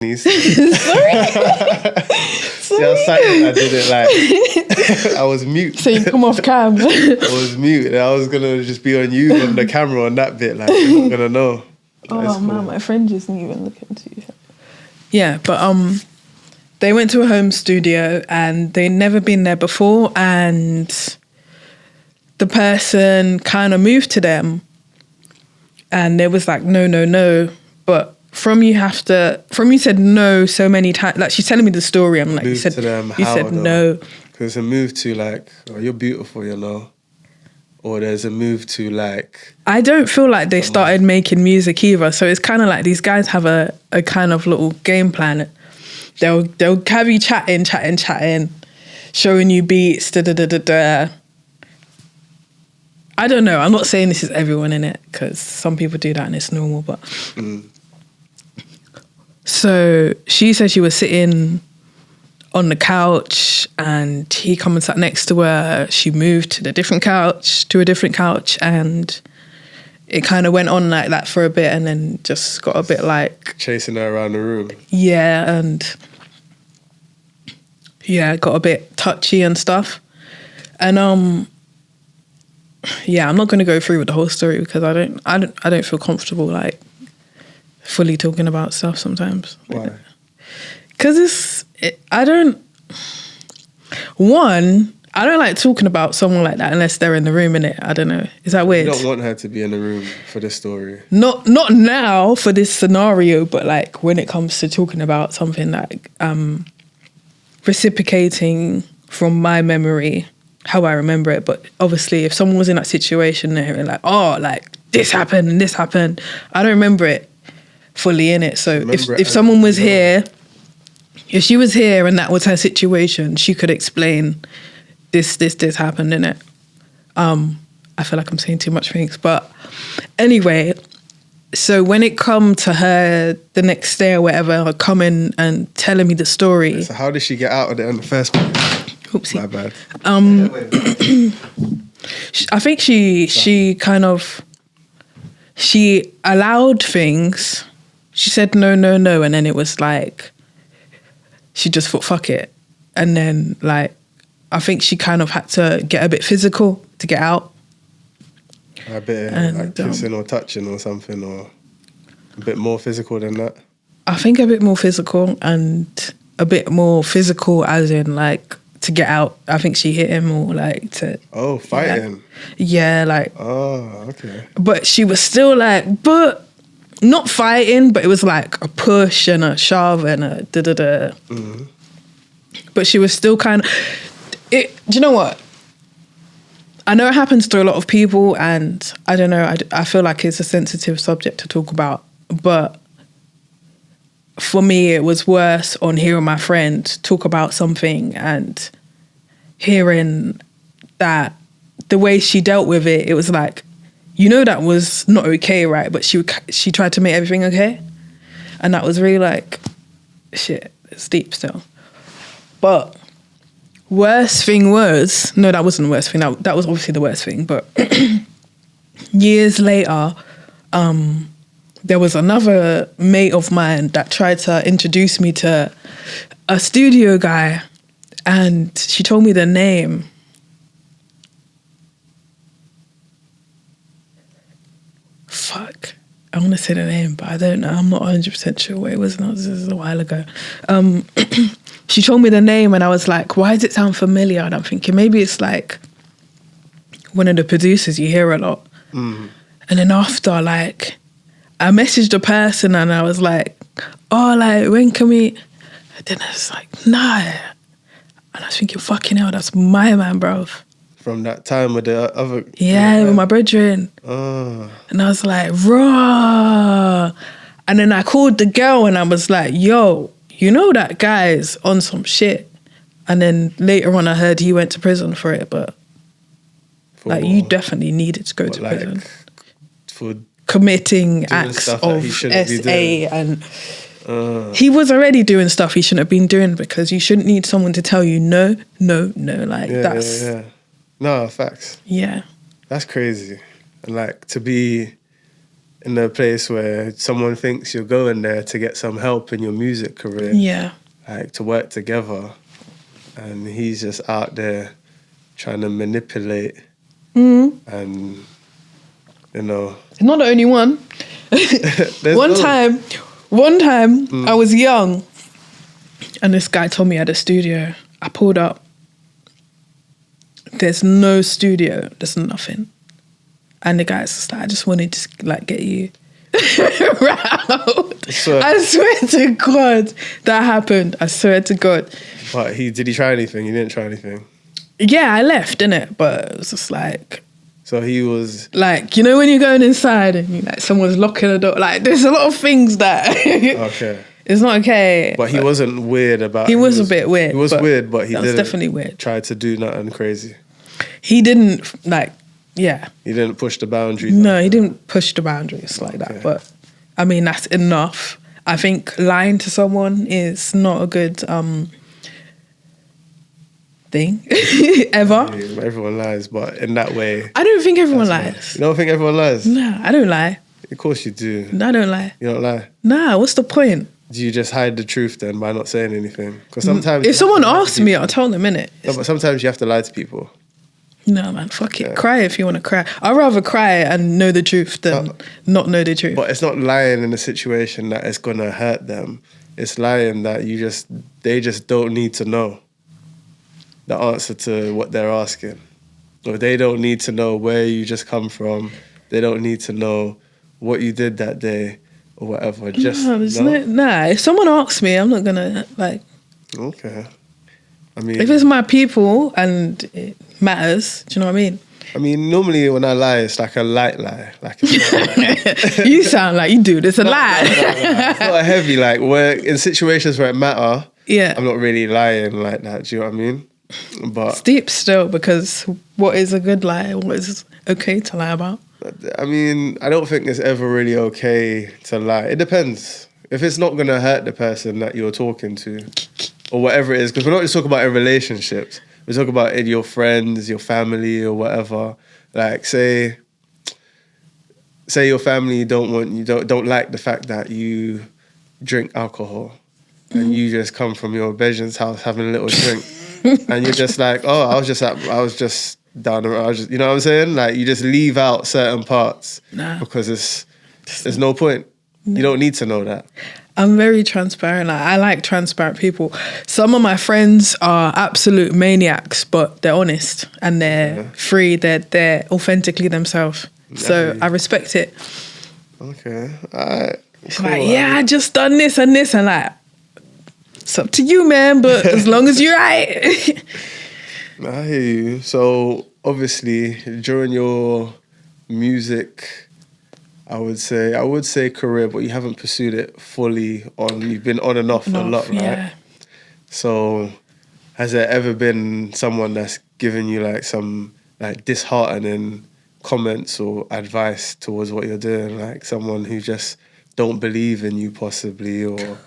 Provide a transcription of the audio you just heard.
Sorry. See how silent I did it, like I was mute. So you come off cam. I was mute and I was gonna just be on you on the camera on that bit, like you're not gonna know. Oh man, my friend just didn't even look into you. Yeah, but they went to a home studio and they'd never been there before, and the person kind of moved to them, and they was like, no, but from you said no so many times. Like she's telling me the story. I'm like, Move to them, you how, said no. Because a move to like, oh, you're beautiful, you know. Or there's a move to like... I don't feel like they started making music either. So it's kind of like these guys have a kind of little game plan. They'll have you chatting, showing you beats, da-da-da-da-da. I don't know. I'm not saying this is everyone in it, because some people do that and it's normal, but... So she said she was sitting on the couch and he come and sat next to her. She moved to a different couch, and it kind of went on like that for a bit, and then just got a bit like... Chasing her around the room. Yeah, and got a bit touchy and stuff. And yeah, I'm not going to go through with the whole story because I don't feel comfortable like fully talking about stuff sometimes. Why? Because I don't like talking about someone like that unless they're in the room, innit? I don't know. Is that weird? You don't want her to be in the room for this story. Not now for this scenario, but like when it comes to talking about something like reciprocating from my memory, how I remember it. But obviously if someone was in that situation, they're like, oh, like this happened and this happened. I don't remember it fully in it. So if someone was here, if she was here and that was her situation, she could explain this happened in it. I feel like I'm saying too much things, but anyway, so when it come to her the next day or whatever, her coming and telling me the story. So how did she get out of there in the first place? Oopsie. My bad. I think she kind of, she allowed things. She said no, and then it was like, she just thought, fuck it. And then like, I think she kind of had to get a bit physical to get out. A bit like kissing or touching or something, or a bit more physical than that? I think a bit more physical, and a bit more physical as in like to get out. I think she hit him or like to... Oh, fighting? Yeah, like... Oh, okay. But she was still like, but... Not fighting, but it was like a push and a shove and a da-da-da. Mm-hmm. But she was still kind of... Do you know what? I know it happens to a lot of people, and I don't know, I feel like it's a sensitive subject to talk about. But for me, it was worse on hearing my friend talk about something and hearing that the way she dealt with it, it was like, you know that was not okay, right? But she tried to make everything okay. And that was really like, shit, it's deep still. But worst thing was, no, that wasn't the worst thing. That was obviously the worst thing. But years later, there was another mate of mine that tried to introduce me to a studio guy. And she told me the name. Fuck, I want to say the name, but I don't know. I'm not 100% sure what it was. This is a while ago. She told me the name and I was like, why does it sound familiar? And I'm thinking maybe it's like one of the producers you hear a lot. Mm. And then after, like, I messaged a person and I was like, oh, like, when can we... And then I was like, nah. And I was thinking, fucking hell, that's my man, bruv. From that time with the other... Yeah, with my brethren. Oh. And I was like, raw. And then I called the girl and I was like, yo, you know that guy's on some shit. And then later on I heard he went to prison for it, but like you definitely needed to go to prison. For committing acts of SA and... he was already doing stuff he shouldn't have been doing, because you shouldn't need someone to tell you no, like that's... No, facts. Yeah. That's crazy. And like to be in a place where someone thinks you're going there to get some help in your music career. Yeah. Like to work together. And he's just out there trying to manipulate. And, you know. He's not the only one. One time I was young and this guy told me at a studio. I pulled up. There's no studio. There's nothing. And the guy's just like, I just wanted to like get you round. So, I swear to God that happened. I swear to God. But did he try anything? He didn't try anything. Yeah, I left, innit? But it was just like. So he was like, you know, when you're going inside and you, like someone's locking the door. Like, there's a lot of things that. Okay. It's not okay. But he wasn't weird about. He was a bit weird. He was weird, but he didn't. Definitely weird. Try to do nothing crazy. He didn't like. Yeah. He didn't push the boundaries. No, he didn't push the boundaries like that. But I mean, that's enough. I think lying to someone is not a good thing ever. Yeah, everyone lies, but in that way. I don't think everyone lies. Nice. You don't think everyone lies? No, I don't lie. Of course you do. No, I don't lie. You don't lie? Nah, what's the point? Do you just hide the truth then by not saying anything? Because sometimes... If someone asks me, I'll tell them, innit? No, but sometimes you have to lie to people. No, man, fuck it. Cry if you want to cry. I'd rather cry and know the truth than not know the truth. But it's not lying in a situation that it's going to hurt them. It's lying that they just don't need to know the answer to what they're asking. Or they don't need to know where you just come from. They don't need to know what you did that day or whatever. Just nah, if someone asks me, I'm not going to, like... Okay. I mean... If it's my people and it matters, do you know what I mean? I mean, normally when I lie, it's like a light lie. Like it's not You sound like you do. It's a lie. It's not a heavy, like, where in situations where it matter, I'm not really lying like that, do you know what I mean? But it's deep still, because what is a good lie? What is okay to lie about? I mean, I don't think it's ever really okay to lie. It depends. If it's not going to hurt the person that you're talking to or whatever it is, because we're not just talking about in relationships. We talk about in your friends, your family or whatever. Like say your family don't like the fact that you drink alcohol and you just come from your Belgian's house having a little drink and you're just like, oh, I was just down the road. You know what I'm saying? Like you just leave out certain parts because there's no point. No. You don't need to know that. I'm very transparent. Like, I like transparent people. Some of my friends are absolute maniacs, but they're honest and they're free. They're authentically themselves. So I respect it. Okay. All right. It's cool. Like, yeah, I just done this and this, and like, it's up to you, man. But as long as you're right. I hear you. So obviously, during your music, I would say career, but you haven't pursued it fully on. You've been on and off a lot, right? Yeah. So, has there ever been someone that's given you like some like disheartening comments or advice towards what you're doing? Like someone who just don't believe in you, possibly, or